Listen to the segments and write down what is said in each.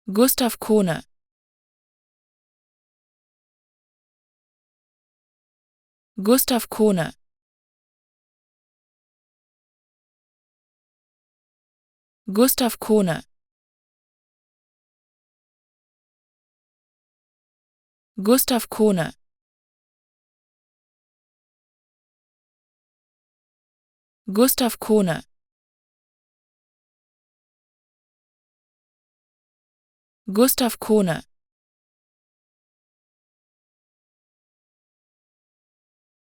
Gustav Kohne. Gustav Kohne. Gustav Kohne. Gustav Kohne. Gustav Kohne. Gustav Kohne.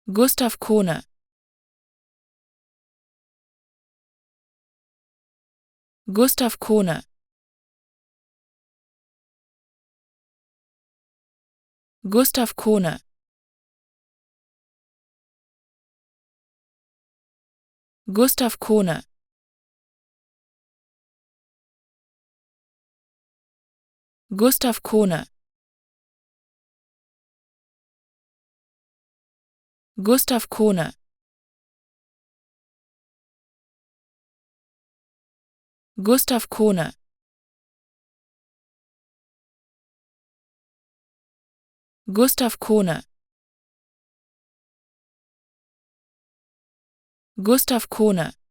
Gustav Kohne. Gustav Kohne. Gustav Kohne. Gustav Kohne. Gustav Kohne. Gustav Kohne. Gustav Kohne. Gustav Kohne. Gustav Kohne.